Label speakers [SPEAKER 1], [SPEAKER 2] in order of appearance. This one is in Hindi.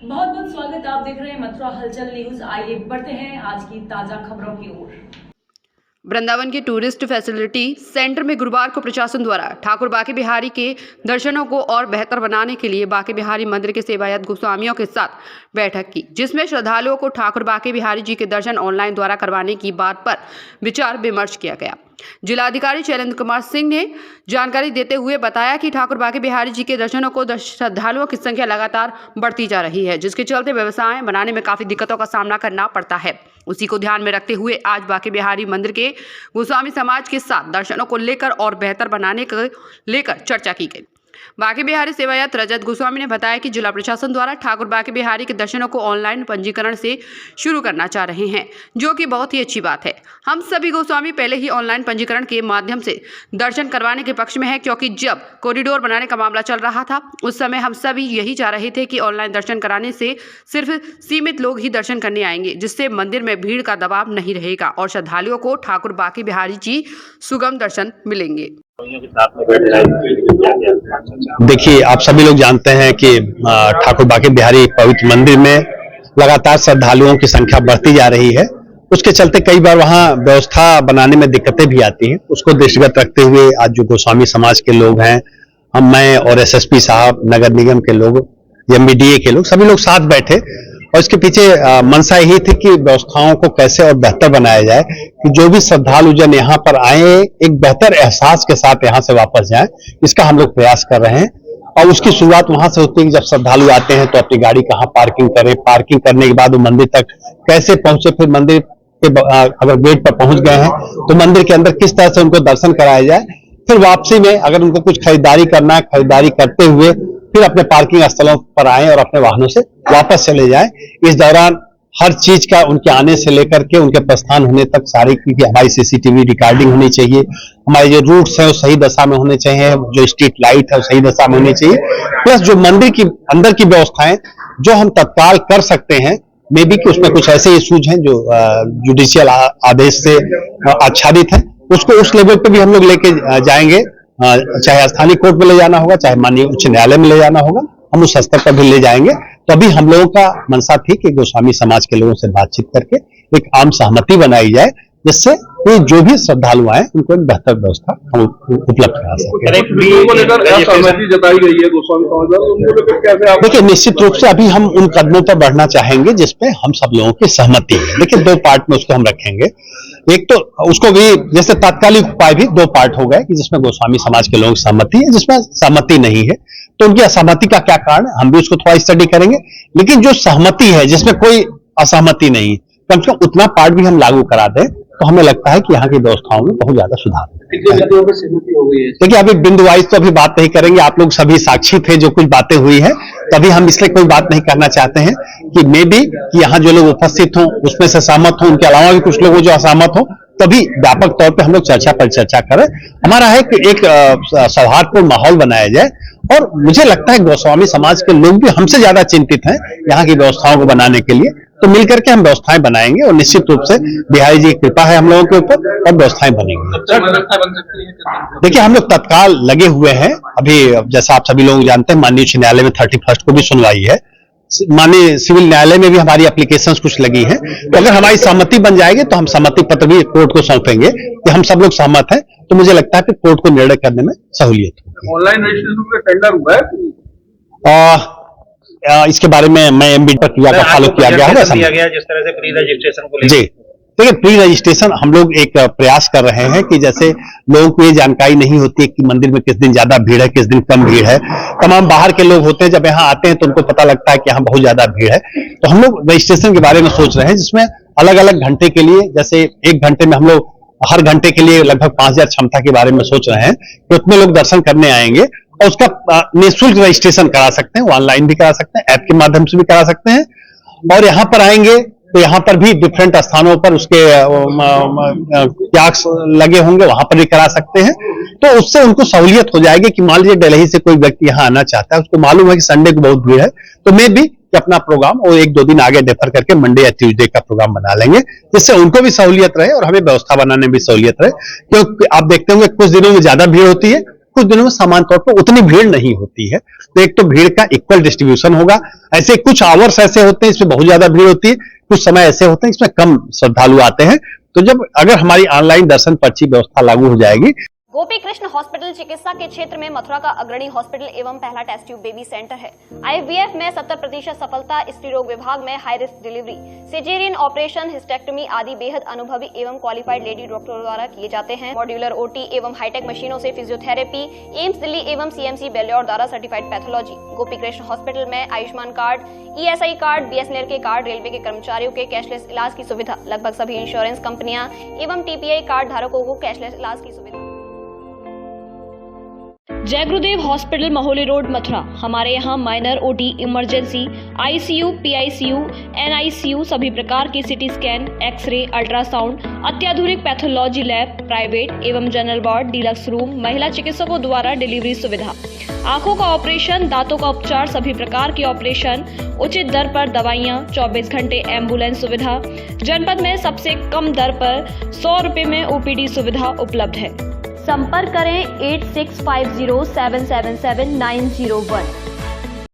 [SPEAKER 1] बहुत बहुत स्वागत। आप देख रहे हैं मथुरा हलचल न्यूज। आइए बढ़ते हैं आज की ताजा खबरों की ओर।
[SPEAKER 2] वृंदावन के टूरिस्ट फैसिलिटी सेंटर में गुरुवार को प्रशासन द्वारा ठाकुर बाके बिहारी के दर्शनों को और बेहतर बनाने के लिए बाके बिहारी मंदिर के सेवायत गोस्वामियों के साथ बैठक की, जिसमें श्रद्धालुओं को ठाकुर बाके बिहारी जी के दर्शन ऑनलाइन द्वारा करवाने की बात पर विचार विमर्श किया गया। जिलाधिकारी शैलेंद्र कुमार सिंह ने जानकारी देते हुए बताया कि ठाकुर बाके बिहारी जी के दर्शनों को श्रद्धालुओं की संख्या लगातार बढ़ती जा रही है, जिसके चलते व्यवसाय बनाने में काफी दिक्कतों का सामना करना पड़ता है। उसी को ध्यान में रखते हुए आज बाके बिहारी मंदिर के गोस्वामी समाज के साथ दर्शनों को लेकर और बेहतर बनाने को लेकर चर्चा की गई। बाके बिहारी सेवायत रजत गोस्वामी ने बताया कि जिला प्रशासन द्वारा ठाकुर बाके बिहारी के दर्शनों को ऑनलाइन पंजीकरण से शुरू करना चाह रहे हैं, जो कि बहुत ही अच्छी बात है। हम सभी गोस्वामी पहले ही ऑनलाइन पंजीकरण के माध्यम से दर्शन करवाने के पक्ष में है, क्योंकि जब कॉरिडोर बनाने का मामला चल रहा था उस समय हम सभी यही चाह रहे थे कि ऑनलाइन दर्शन कराने से सिर्फ सीमित लोग ही दर्शन करने आएंगे, जिससे मंदिर में भीड़ का दबाव नहीं रहेगा और श्रद्धालुओं को ठाकुर बाके बिहारी जी सुगम दर्शन मिलेंगे।
[SPEAKER 3] देखिए, आप सभी लोग जानते हैं कि ठाकुर बाके बिहारी पवित्र मंदिर में लगातार श्रद्धालुओं की संख्या बढ़ती जा रही है। उसके चलते कई बार वहां व्यवस्था बनाने में दिक्कतें भी आती हैं। उसको दृष्टिगत रखते हुए आज जो गोस्वामी समाज के लोग हैं, मैं और एसएसपी साहब, नगर निगम के लोग, एमबीडीए के लोग, सभी लोग साथ बैठे और इसके पीछे मंशा यही थी कि व्यवस्थाओं को कैसे और बेहतर बनाया जाए कि जो भी श्रद्धालु जन यहाँ पर आए एक बेहतर एहसास के साथ यहाँ से वापस जाएं। इसका हम लोग प्रयास कर रहे हैं और उसकी शुरुआत वहां से होती है कि जब श्रद्धालु आते हैं तो अपनी गाड़ी कहाँ पार्किंग करें, पार्किंग करने के बाद वो मंदिर तक कैसे पहुंचे, फिर मंदिर के अगर गेट पर पहुंच गए हैं तो मंदिर के अंदर किस तरह से उनको दर्शन कराया जाए, फिर वापसी में अगर उनको कुछ खरीदारी करना है, खरीदारी करते हुए फिर अपने पार्किंग स्थलों पर आए और अपने वाहनों से वापस चले जाएं। इस दौरान हर चीज का उनके आने से लेकर के उनके प्रस्थान होने तक सारी की हमारी सीसीटीवी रिकॉर्डिंग होनी चाहिए, हमारे जो रूट्स हैं वो सही दशा में होने चाहिए, जो स्ट्रीट लाइट है वो सही दशा में होनी चाहिए, प्लस जो मंदिर की अंदर की व्यवस्थाएं जो हम तत्काल कर सकते हैं, मे बी कि उसमें कुछ ऐसे इश्यूज हैं जो जुडिशियल आदेश से आच्छादित है, उसको उस लेवल पे भी हम लोग लेके जाएंगे। चाहे स्थानीय कोर्ट में ले जाना होगा, चाहे माननीय उच्च न्यायालय में ले जाना होगा, हम उस स्तर पर भी ले जाएंगे। तो अभी हम लोगों का मनसा थी कि गोस्वामी समाज के लोगों से बातचीत करके एक आम सहमति बनाई जाए, जिससे ये जो भी श्रद्धालु आए उनको एक बेहतर व्यवस्था हम उपलब्ध करा सकें। देखिए, निश्चित रूप से अभी हम उन कदमों पर बढ़ना चाहेंगे जिसपे हम सब लोगों की सहमति है। देखिए, दो पार्ट में उसको हम रखेंगे। एक तो उसको भी जैसे तात्कालिक उपाय भी दो पार्ट हो गए कि जिसमें गोस्वामी समाज के लोगों की सहमति है, जिसमें सहमति नहीं है तो उनकी असहमति का क्या कारण है, हम भी उसको थोड़ा स्टडी करेंगे। लेकिन जो सहमति है जिसमें कोई असहमति नहीं, कम से कम उतना पार्ट भी हम लागू करा दें तो हमें लगता है कि यहाँ की व्यवस्थाओं में बहुत ज्यादा सुधार है। देखिए, अभी बिंदु वाइज तो अभी बात नहीं करेंगे, आप लोग सभी साक्षी थे जो कुछ बातें हुई है, तो अभी हम इसलिए कोई बात नहीं करना चाहते हैं कि मे बी कि यहाँ जो लोग उपस्थित हों उसमें से सहमत हों, उनके अलावा भी कुछ लोग जो असहमत हों, तभी व्यापक तौर पे हम लोग चर्चा पर चर्चा करें। हमारा है कि एक सौहार्दपूर्ण माहौल बनाया जाए और मुझे लगता है गोस्वामी समाज के लोग भी हमसे ज्यादा चिंतित हैं यहाँ की व्यवस्थाओं को बनाने के लिए, तो मिलकर के हम व्यवस्थाएं बनाएंगे और निश्चित रूप से बिहारी जी की कृपा है हम लोगों के ऊपर और व्यवस्थाएं बनेंगी। देखिए, हम लोग तत्काल लगे हुए हैं। अभी जैसा आप सभी लोग जानते हैं, माननीय उच्च न्यायालय में 31 को भी सुनवाई है, माननीय सिविल न्यायालय में भी हमारी एप्लीकेशंस कुछ लगी हैं, तो अगर हमारी सहमति बन जाएगी तो हम सहमति पत्र भी कोर्ट को सौंपेंगे कि हम सब लोग सहमत हैं, तो मुझे लगता है कि कोर्ट को निर्णय करने में सहूलियत होगी।
[SPEAKER 4] ऑनलाइन रजिस्ट्रेशन का टेंडर हुआ है?
[SPEAKER 3] इसके बारे में मैं एमबी प्रक्रिया का फॉलो किया गया है,
[SPEAKER 4] जिस तरह से प्री रजिस्ट्रेशन को
[SPEAKER 3] जी। देखिए, प्री रजिस्ट्रेशन हम लोग एक प्रयास कर रहे हैं कि जैसे लोगों को ये जानकारी नहीं होती है कि मंदिर में किस दिन ज्यादा भीड़ है, किस दिन कम भीड़ है। तमाम बाहर के लोग होते हैं, जब यहाँ आते हैं तो उनको पता लगता है कि यहाँ बहुत ज्यादा भीड़ है, तो हम लोग रजिस्ट्रेशन के बारे में सोच रहे हैं, जिसमें अलग अलग घंटे के लिए, जैसे एक घंटे में हम लोग हर घंटे के लिए लगभग 5000 क्षमता के बारे में सोच रहे हैं कि उतने लोग दर्शन करने आएंगे और उसका निःशुल्क रजिस्ट्रेशन करा सकते हैं, ऑनलाइन भी करा सकते हैं, ऐप के माध्यम से भी करा सकते हैं। और यहाँ पर आएंगे तो यहाँ पर भी डिफरेंट स्थानों पर उसके कियाक्स लगे होंगे, वहां पर भी करा सकते हैं। तो उससे उनको सहूलियत हो जाएगी कि मान लीजिए दिल्ली से कोई व्यक्ति यहाँ आना चाहता है, उसको मालूम है कि संडे को बहुत भीड़ है, तो मे भी कि अपना प्रोग्राम वो 1-2 दिन आगे डेफर करके मंडे या ट्यूसडे का प्रोग्राम बना लेंगे, जिससे उनको भी सहूलियत रहे और हमें व्यवस्था बनाने में भी सहूलियत रहे। क्योंकि आप देखते होंगे कुछ दिनों में ज्यादा भीड़ होती है कुछ दिनों में सामान्य तौर पर उतनी भीड़ नहीं होती है। तो एक तो भीड़ का इक्वल डिस्ट्रीब्यूशन होगा। ऐसे कुछ आवर्स ऐसे होते हैं इसमें बहुत ज्यादा भीड़ होती है, कुछ समय ऐसे होते हैं इसमें कम श्रद्धालु आते हैं। तो जब अगर हमारी ऑनलाइन दर्शन पर्ची व्यवस्था लागू हो जाएगी।
[SPEAKER 5] गोपी कृष्ण हॉस्पिटल चिकित्सा के क्षेत्र में मथुरा का अग्रणी हॉस्पिटल एवं पहला टेस्ट ट्यूब बेबी सेंटर है। IVF में 70% सफलता, स्त्री रोग विभाग में high risk delivery, caesarean operation, hysterectomy आदि बेहद अनुभवी एवं क्वालिफाइड लेडी डॉक्टरों द्वारा किए जाते हैं। मॉड्यूलर OT एवं हाईटेक मशीनों से फिजियोथेरेपी, एम्स दिल्ली एवं CMC बेल्योर द्वारा certified pathology. Gopi Krishna hospital में Ayushman card, ESI card, BSNL के कार्ड, रेलवे के कर्मचारियों के कैशलेस इलाज की सुविधा। लगभग सभी इंश्योरेंस कंपनियां एवं TPI कार्ड धारकों को कैशलेस इलाज की सुविधा।
[SPEAKER 6] जय गुरुदेव हॉस्पिटल महोली रोड मथुरा। हमारे यहाँ minor OT, emergency, ICU, PICU, NICU, सभी प्रकार के CT स्कैन, एक्सरे, अल्ट्रासाउंड, अत्याधुनिक पैथोलॉजी लैब, प्राइवेट एवं जनरल वार्ड, डिलक्स रूम, महिला चिकित्सकों द्वारा डिलीवरी सुविधा, आंखों का ऑपरेशन, दांतों का उपचार, सभी प्रकार के ऑपरेशन, उचित दर पर दवाइयाँ, 24 घंटे एम्बुलेंस सुविधा। जनपद में सबसे कम दर पर 100 रुपए में OPD सुविधा उपलब्ध है। संपर्क करें 8650777901।